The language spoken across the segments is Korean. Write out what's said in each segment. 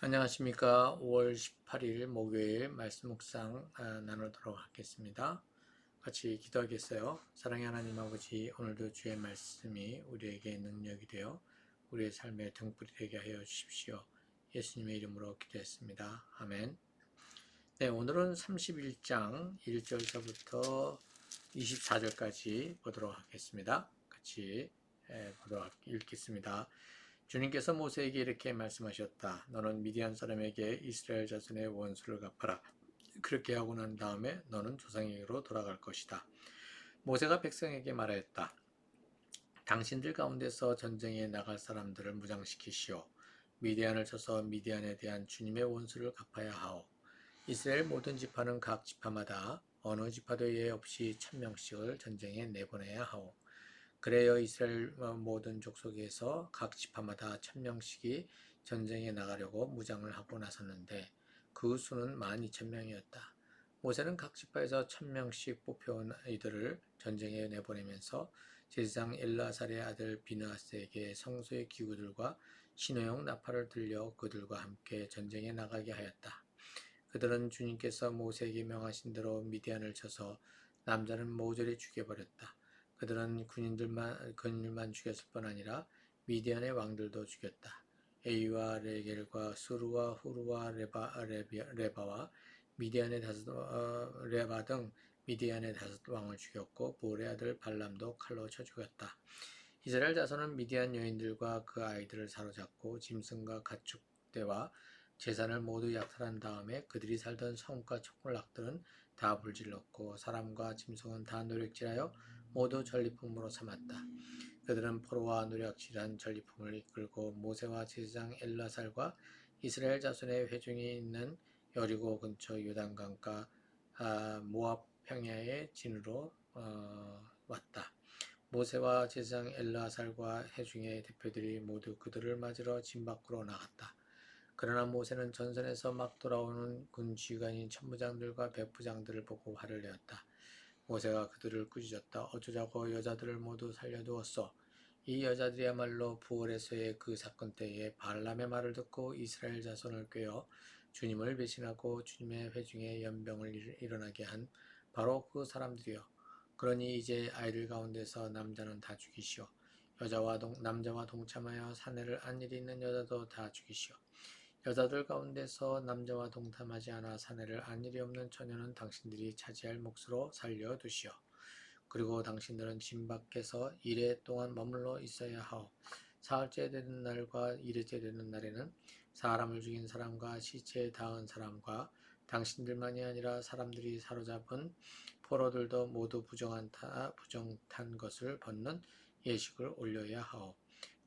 안녕하십니까. 5월 18일 목요일 말씀 묵상 나누도록 하겠습니다. 같이 기도하겠어요. 사랑의 하나님 아버지, 오늘도 주의 말씀이 우리에게 능력이 되어 우리의 삶의 등불이 되게 하여 주십시오. 예수님의 이름으로 기도했습니다. 아멘. 네, 오늘은 31장 1절서부터 24절까지 보도록 하겠습니다. 같이 읽겠습니다. 주님께서 모세에게 이렇게 말씀하셨다. 너는 미디안 사람에게 이스라엘 자손의 원수를 갚아라. 그렇게 하고 난 다음에 너는 조상에게로 돌아갈 것이다. 모세가 백성에게 말하였다. 당신들 가운데서 전쟁에 나갈 사람들을 무장시키시오. 미디안을 쳐서 미디안에 대한 주님의 원수를 갚아야 하오. 이스라엘 모든 지파는 각 지파마다 어느 지파도 예외 없이 1000명씩을 전쟁에 내보내야 하오. 그래야 이스라엘 모든 족속에서 각 지파마다 1000명씩이 전쟁에 나가려고 무장을 하고 나섰는데 그 수는 12000명이었다. 모세는 각 지파에서 1000명씩 뽑혀온 이들을 전쟁에 내보내면서 제사장 엘르아살의 아들 비느하스에게 성소의 기구들과 신호용 나팔을 들려 그들과 함께 전쟁에 나가게 하였다. 그들은 주님께서 모세에게 명하신 대로 미디안을 쳐서 남자는 모조리 죽여버렸다. 그들은 군인들만 죽였을 뿐 아니라 미디안의 왕들도 죽였다. 에이와 레겔과 수르와 후르와 레바와 미디안의 레바 등 미디안의 5왕을 죽였고 보울의 아들 발람도 칼로 쳐 죽였다. 이스라엘 자손은 미디안 여인들과 그 아이들을 사로잡고 짐승과 가축대와 재산을 모두 약탈한 다음에 그들이 살던 성과 촌락들은 다 불질렀고 사람과 짐승은 다 노략질하여 모두 전리품으로 삼았다. 그들은 포로와 노략질한 전리품을 이끌고 모세와 제사장 엘라살과 이스라엘 자손의 회중이 있는 여리고 근처 요단강가 모압 평야의 진으로 왔다. 모세와 제사장 엘라살과 회중의 대표들이 모두 그들을 맞으러 진 밖으로 나갔다. 그러나 모세는 전선에서 막 돌아오는 군 지휘관인 천부장들과 백부장들을 보고 화를 내었다. 모세가 그들을 꾸짖었다. 어쩌자고 여자들을 모두 살려두었소. 이 여자들이야말로 부월에서의 그 사건 때에 발람의 말을 듣고 이스라엘 자손을 꾀어 주님을 배신하고 주님의 회중에 연병을 일어나게 한 바로 그 사람들이요. 그러니 이제 아이들 가운데서 남자는 다 죽이시오. 남자와 동참하여 사내를 안 일이 있는 여자도 다 죽이시오. 여자들 가운데서 남자와 동탐하지 않아 사내를 안 일이 없는 처녀는 당신들이 차지할 몫으로 살려두시오. 그리고 당신들은 진 밖에서 이레 동안 머물러 있어야 하오. 사흘째 되는 날과 이레째 되는 날에는 사람을 죽인 사람과 시체에 닿은 사람과 당신들만이 아니라 사람들이 사로잡은 포로들도 모두 부정탄 것을 벗는 예식을 올려야 하오.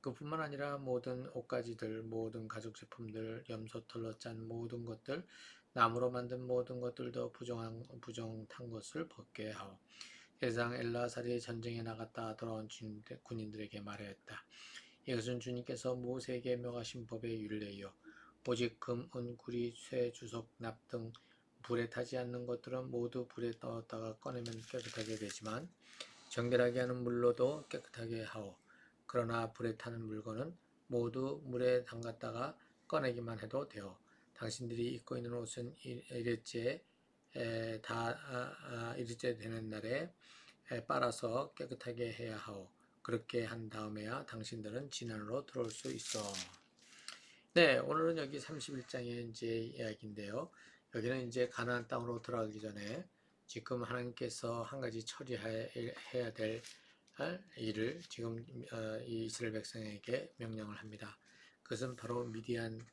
그뿐만 아니라 모든 옷가지들, 모든 가죽 제품들, 염소털로 짠 모든 것들, 나무로 만든 모든 것들도 부정탄 것을 벗게 하오. 세상 엘라살이 전쟁에 나갔다 돌아온 군인들에게 말하였다. 이것은 주님께서 모세에게 명하신 법의 율례요. 오직 금, 은, 구리, 쇠, 주석, 납 등 불에 타지 않는 것들은 모두 불에 넣었다가 꺼내면 깨끗하게 되지만 정결하게 하는 물로도 깨끗하게 하오. 그러나 불에 타는 물건은 모두 물에 담갔다가 꺼내기만 해도 되오. 당신들이 입고 있는 옷은 일일째 일일째 되는 날에 빨아서 깨끗하게 해야 하오. 그렇게 한 다음에야 당신들은 진 안으로 들어올 수 있어. 네, 오늘은 여기 31장의 이제 이야기인데요. 여기는 이제 가나안 땅으로 들어가기 전에 지금 하나님께서 한 가지 처리해야 될 일을 지금 이 이스라엘 백성에게 명령을 합니다. 그것은 바로 미디안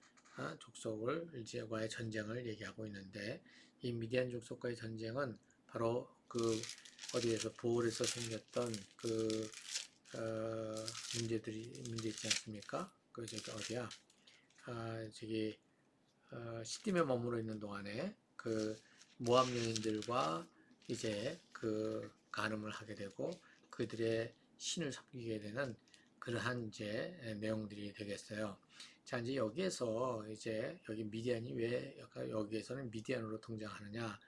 족속을 이제와의 전쟁을 얘기하고 있는데 이 미디안 족속과의 전쟁은 바로 그 어디에서 부올에서 생겼던 그 문제 있지 않습니까? 그 저기 어디야? 저기 시딤에 머물러 있는 동안에 그 모압 여인들과 이제 그 간음을 하게 되고 그들의 신을 섬기게 되는 그러한 이제 내용들이 되겠어요. 자, 이제 여기에서 이제 여기 미디안이 왜 여기에서는 미디안으로 등장하느냐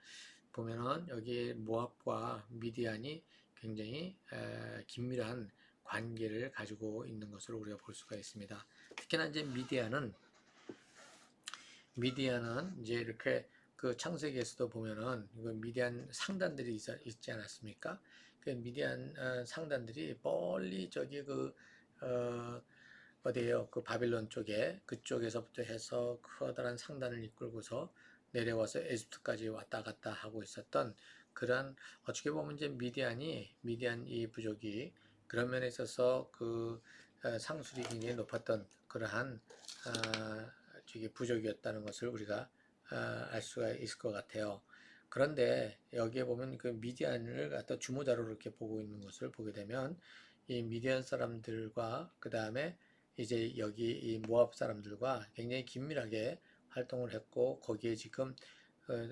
보면은 여기 모압과 미디안이 굉장히 긴밀한 관계를 가지고 있는 것을 우리가 볼 수가 있습니다. 특히나 이제 미디안은 미디안은 이제 이렇게 그 창세기에서도 보면은 이거 미디안 상단들이 있지 않았습니까? 그 미디안 상단들이 멀리 저기 어, 어디에요? 그 바빌론 쪽에 그쪽에서부터 해서 커다란 상단을 이끌고서 내려와서 에집트까지 왔다 갔다 하고 있었던 그러한 어떻게 보면 이제 미디안 이 부족이 그런 면에 있어서 그 상술이 굉장히 높았던 그러한 저기 부족이었다는 것을 우리가 알 수가 있을 것 같아요. 그런데 여기에 보면 그 미디안을 갖다 주모자로 이렇게 보고 있는 것을 보게 되면 이 미디안 사람들과 그 다음에 이제 여기 이 모압 사람들과 굉장히 긴밀하게 활동을 했고 거기에 지금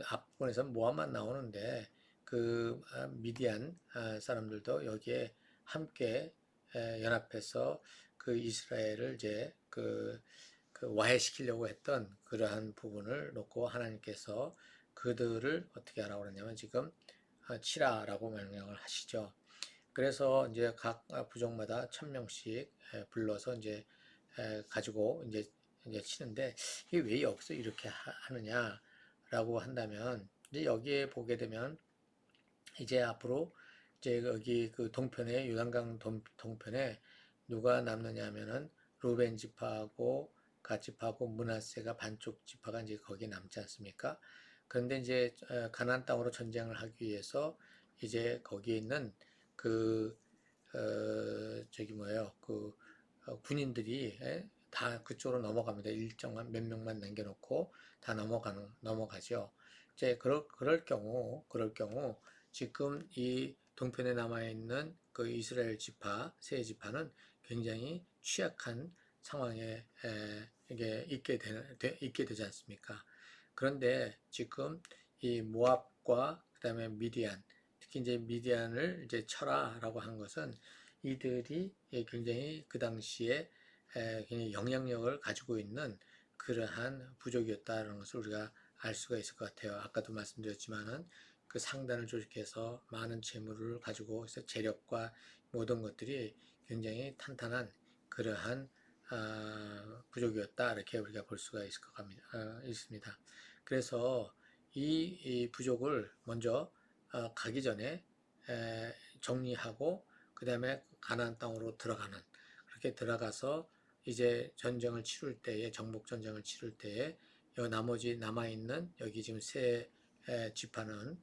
앞부분에서 모압만 나오는데 그 미디안 사람들도 여기에 함께 연합해서 그 이스라엘을 이제 그 와해시키려고 했던 그러한 부분을 놓고 하나님께서 그들을 어떻게 하라고 그러냐면 지금 치라라고 명령을 하시죠. 그래서 이제 각 부족마다 1000명씩 불러서 이제 가지고 이제 치는데 이게 왜 여기서 이렇게 하느냐라고 한다면 이제 여기에 보게 되면 이제 앞으로 이제 여기 그 동편에 요단강 동편에 누가 남느냐 하면은 루벤 지파하고 갓 지파하고 므낫세가 반쪽 지파가 이제 거기 남지 않습니까? 그런데 이제 가나안 땅으로 전쟁을 하기 위해서 이제 거기에 있는 그 저기 뭐예요 그 군인들이 다 그쪽으로 넘어갑니다. 일정한 몇 명만 남겨놓고 다 넘어가죠. 이제 그럴 경우 지금 이 동편에 남아 있는 그 이스라엘 지파 세 지파는 굉장히 취약한 상황에 이게 있게 되지 않습니까? 그런데 지금 이 모압과 그다음에 미디안 특히 이제 미디안을 이제 쳐라라고 한 것은 이들이 굉장히 그 당시에 굉장히 영향력을 가지고 있는 그러한 부족이었다는 것을 우리가 알 수가 있을 것 같아요. 아까도 말씀드렸지만은 그 상단을 조직해서 많은 재물을 가지고 있어 재력과 모든 것들이 굉장히 탄탄한 그러한 부족이었다 이렇게 우리가 볼 수가 있을 것 같습니다. 있습니다. 그래서 이 부족을 먼저 가기 전에 정리하고 그 다음에 가나안 땅으로 들어가는 그렇게 들어가서 이제 전쟁을 치룰 때에 정복 전쟁을 치룰 때에 나머지 남아 있는 여기 지금 세 지파는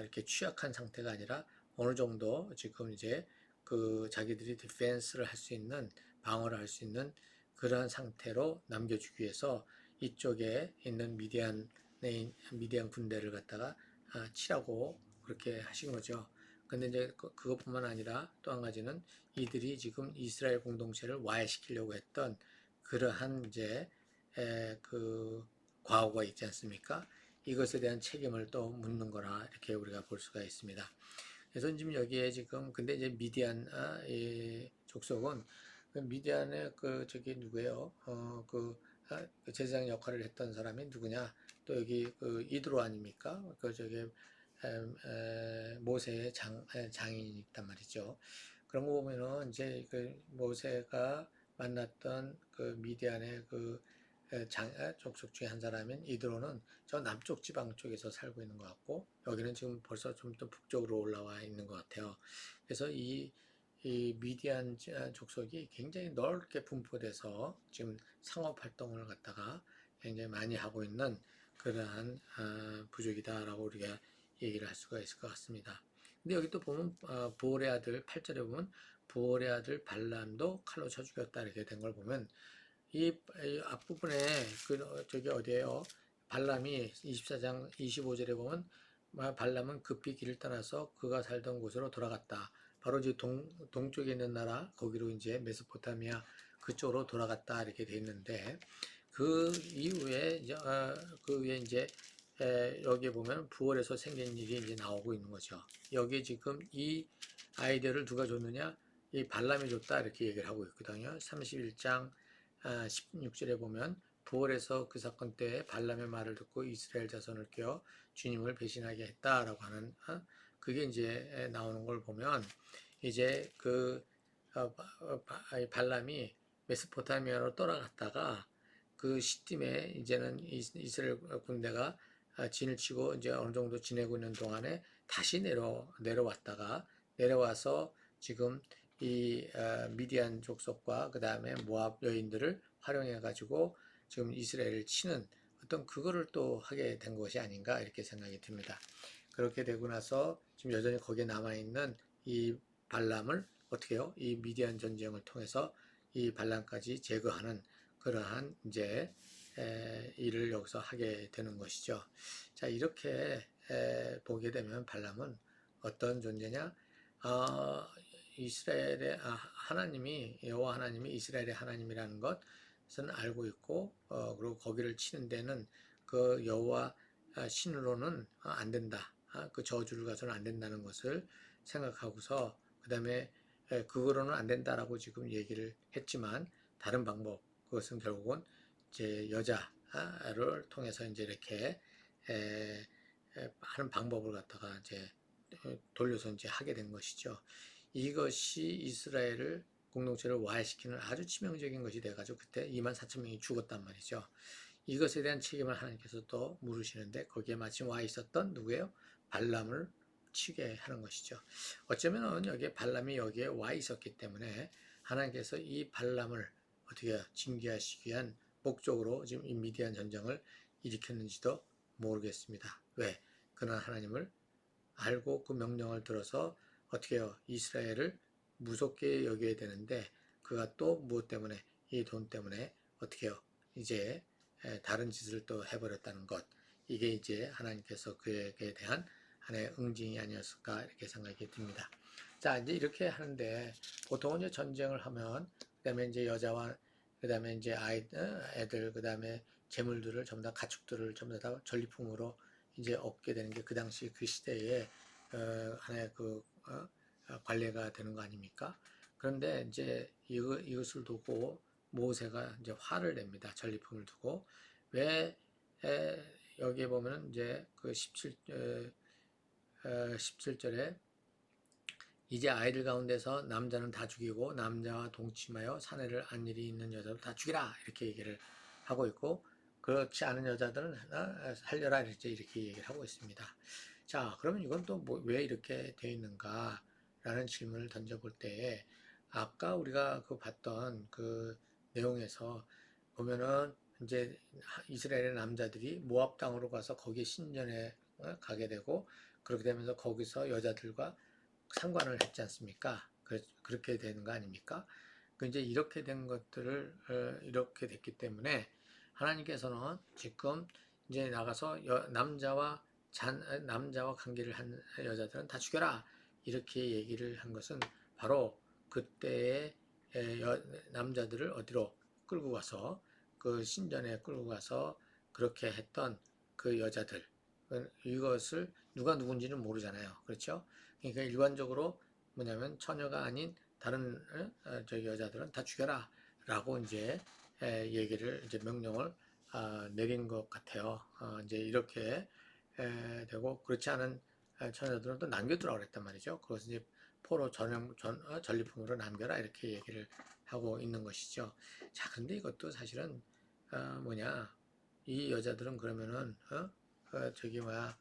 이렇게 취약한 상태가 아니라 어느 정도 지금 이제 그 자기들이 디펜스를 할 수 있는 방어를 할 수 있는 그러한 상태로 남겨주기 위해서 이쪽에 있는 미디안 군대를 갖다가 치라고 그렇게 하신 거죠. 근데 이제 그것뿐만 아니라 또 한 가지는 이들이 지금 이스라엘 공동체를 와해시키려고 했던 그러한 이제 그 과거가 있지 않습니까? 이것에 대한 책임을 또 묻는 거라 이렇게 우리가 볼 수가 있습니다. 그래서 지금 여기에 지금 근데 이제 미디안 이 족속은 그 미디안의 그 저기 누구예요? 그 제사장 역할을 했던 사람이 누구냐? 또 여기 그 이드로 아닙니까? 그 저기 모세의 장인이 있단 말이죠. 그런 거 보면은 이제 그 모세가 만났던 그 미디안의 그 족속 중에 한 사람인 이드로는 저 남쪽 지방 쪽에서 살고 있는 것 같고 여기는 지금 벌써 좀 더 북쪽으로 올라와 있는 것 같아요. 그래서 이 미디안 족속이 굉장히 넓게 분포돼서 지금 상업 활동을 갖다가 굉장히 많이 하고 있는 그러한 부족이다라고 우리가 얘기를 할 수가 있을 것 같습니다. 근데 여기 또 보면 부올의 아들 8절에 보면 부올의 아들 발람도 칼로 쳐 죽였다 이렇게 된 걸 보면 이 앞부분에 그 저기 어디에요? 발람이 24장 25절에 보면 발람은 급히 길을 떠나서 그가 살던 곳으로 돌아갔다. 바로 이제 동쪽에 있는 나라 거기로 이제 메소포타미아 그쪽으로 돌아갔다 이렇게 돼 있는데 그 이후에 그 위에 이제 여기에 보면 부월에서 생긴 일이 이제 나오고 있는 거죠. 여기 지금 이 아이디어를 누가 줬느냐? 이 발람이 줬다 이렇게 얘기를 하고 있거든요. 31장 16절에 보면 부월에서 그 사건 때 발람의 말을 듣고 이스라엘 자손을 껴 주님을 배신하게 했다라고 하는 그게 이제 나오는 걸 보면 이제 그 발람이 메소포타미아로 떠나갔다가 그 시점에 이제는 이스라엘 군대가 진을 치고 이제 어느 정도 지내고 있는 동안에 다시 내려와서 지금 이 미디안 족속과 그 다음에 모압 여인들을 활용해 가지고 지금 이스라엘을 치는 어떤 그거를 또 하게 된 것이 아닌가 이렇게 생각이 듭니다. 그렇게 되고 나서 지금 여전히 거기에 남아있는 이 발람을 어떻게 해요? 이 미디안 전쟁을 통해서 이 발람까지 제거하는 그러한 이제 일을 여기서 하게 되는 것이죠. 자, 이렇게 보게 되면 발람은 어떤 존재냐? 이스라엘의 하나님이 여호와 하나님이 이스라엘의 하나님이라는 것은 알고 있고 그리고 거기를 치는 데는 그 여호와 신으로는 안 된다. 그 저주를 가서는 안 된다는 것을 생각하고서 그 다음에 그거로는 안 된다라고 지금 얘기를 했지만 다른 방법 그것은 결국은 이제 여자를 통해서 이제 이렇게 하는 방법을 갖다가 이제 돌려서 이제 하게 된 것이죠. 이것이 이스라엘을 공동체를 와해시키는 아주 치명적인 것이 돼가지고 그때 24,000명이 죽었단 말이죠. 이것에 대한 책임을 하나님께서 또 물으시는데 거기에 마침 와 있었던 누구예요? 발람을 치게 하는 것이죠. 어쩌면 여기에 발람이 여기에 와 있었기 때문에 하나님께서 이 발람을 어떻게 징계하시기 위한 목적으로 지금 이 미디안 전쟁을 일으켰는지도 모르겠습니다. 왜? 그는 하나님을 알고 그 명령을 들어서 어떻게 해요? 이스라엘을 무섭게 여겨야 되는데 그가 또 무엇 때문에 이 돈 때문에 어떻게 해요? 이제 다른 짓을 또 해버렸다는 것. 이게 이제 하나님께서 그에게 대한 하나의 응징이 아니었을까 이렇게 생각이 듭니다. 자, 이제 이렇게 하는데 보통은 이제 전쟁을 하면 그다음에 이제 여자와 그다음에 이제 애들 그다음에 재물들을 전부 다 가축들을 전부 다 전리품으로 이제 얻게 되는 게 그 당시 그 시대에 하나의 그 관례가 되는 거 아닙니까? 그런데 이제 이것을 두고 모세가 이제 화를 냅니다. 전리품을 두고 왜 여기에 보면 이제 그 17절에 이제 아이들 가운데서 남자는 다 죽이고 남자와 동침하여 사내를 안 일이 있는 여자도 다 죽이라 이렇게 얘기를 하고 있고 그렇지 않은 여자들은 살려라 이렇게 얘기를 하고 있습니다. 자, 그러면 이건 또 왜 이렇게 되어 있는가 라는 질문을 던져볼 때에 아까 우리가 그 봤던 그 내용에서 보면은 이제 이스라엘의 남자들이 모압 땅으로 가서 거기에 신전에 가게 되고 그렇게 되면서 거기서 여자들과 상관을 했지 않습니까? 그렇게 되는 거 아닙니까? 이제 이렇게 된 것들을 이렇게 됐기 때문에 하나님께서는 지금 이제 나가서 남자와 관계를 한 여자들은 다 죽여라 이렇게 얘기를 한 것은 바로 그때의 남자들을 어디로 끌고 가서 그 신전에 끌고 가서 그렇게 했던 그 여자들 이것을 누가 누군지는 모르잖아요. 그렇죠? 그러니까 일반적으로 뭐냐면 처녀가 아닌 다른 저기 여자들은 다 죽여라 라고 이제 얘기를 이제 명령을 내린 것 같아요. 이제 이렇게 되고 그렇지 않은 처녀들은 또 남겨두라고 그랬단 말이죠. 그것을 이제 포로 전리품으로 남겨라 이렇게 얘기를 하고 있는 것이죠. 자, 근데 이것도 사실은 뭐냐 이 여자들은 그러면은 저기 뭐야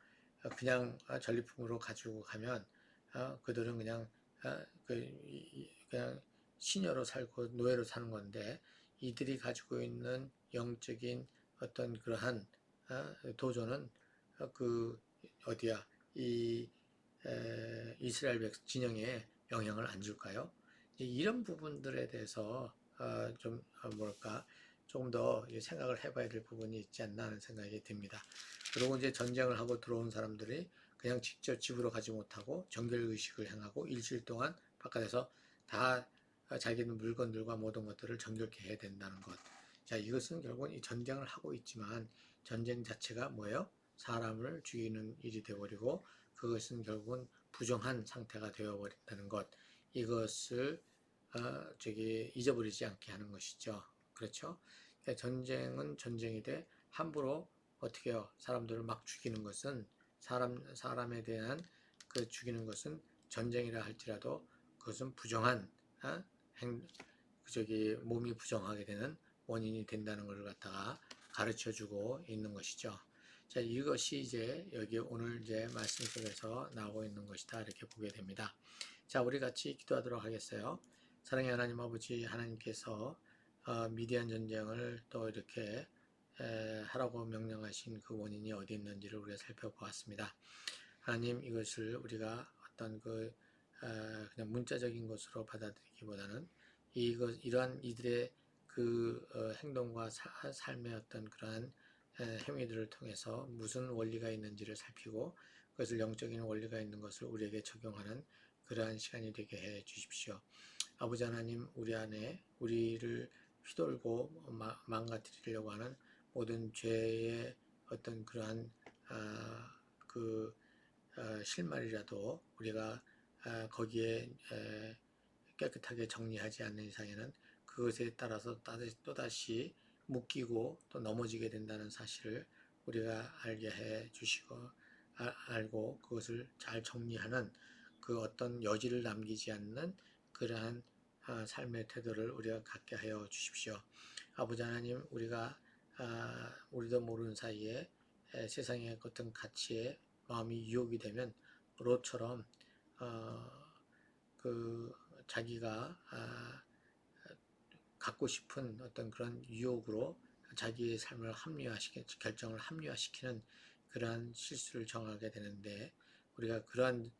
그냥 전리품으로 가지고 가면 그들은 그냥 그냥 시녀로 살고 노예로 사는 건데 이들이 가지고 있는 영적인 어떤 그러한 도전은 그 어디야 이 이스라엘 진영에 영향을 안 줄까요? 이런 부분들에 대해서 좀 뭐랄까 조금 더 생각을 해봐야 될 부분이 있지 않나 하는 생각이 듭니다. 그리고 이제 전쟁을 하고 들어온 사람들이 그냥 직접 집으로 가지 못하고 정결의식을 행하고 일주일 동안 바깥에서 다 자기는 물건들과 모든 것들을 정결케 해야 된다는 것. 자, 이것은 결국은 이 전쟁을 하고 있지만 전쟁 자체가 뭐예요? 사람을 죽이는 일이 되어버리고 그것은 결국은 부정한 상태가 되어버린다는 것. 이것을 잊어버리지 않게 하는 것이죠. 그렇죠? 전쟁은 전쟁이되 함부로 어떻게 해요? 사람들을 막 죽이는 것은 사람에 대한 그 죽이는 것은 전쟁이라 할지라도 그것은 부정한 몸이 부정하게 되는 원인이 된다는 것을 갖다가 가르쳐 주고 있는 것이죠. 자, 이것이 이제 여기 오늘 이제 말씀 속에서 나오고 있는 것이다. 이렇게 보게 됩니다. 자, 우리 같이 기도하도록 하겠어요. 사랑의 하나님 아버지, 하나님께서 미디안 전쟁을 또 이렇게 하라고 명령하신 그 원인이 어디 있는지를 우리가 살펴보았습니다. 하나님, 이것을 우리가 어떤 그냥 문자적인 것으로 받아들이기보다는 이러한 이들의 행동과 삶의 어떤 그러한 행위들을 통해서 무슨 원리가 있는지를 살피고 그것을 영적인 원리가 있는 것을 우리에게 적용하는 그러한 시간이 되게 해 주십시오. 아버지 하나님, 우리 안에 우리를 휘돌고 망가뜨리려고 하는 모든 죄의 어떤 그러한 실말이라도 우리가 거기에 깨끗하게 정리하지 않는 이상에는 그것에 따라서 또다시 묶이고 또 넘어지게 된다는 사실을 우리가 알게 해 주시고 알고 그것을 잘 정리하는 그 어떤 여지를 남기지 않는 그러한 삶의 태도를 우리가 갖게 하여 주십시오. 아버지 하나님, 우리도 모르는 사이에 세상의 어떤 가치에 마음이 유혹이 되면 롯처럼 자기가 갖고 싶은 어떤 그런 유혹으로 자기의 삶을 결정을 합리화시키는 그러한 실수를 정하게 되는데, 우리가 그러한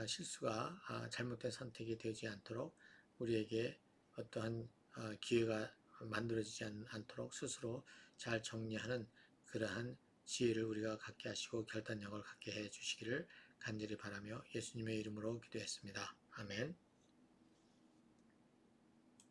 실수가 잘못된 선택이 되지 않도록 우리에게 어떠한 기회가 만들어지지 않도록 스스로 잘 정리하는 그러한 지혜를 우리가 갖게 하시고 결단력을 갖게 해 주시기를 간절히 바라며 예수님의 이름으로 기도했습니다. 아멘.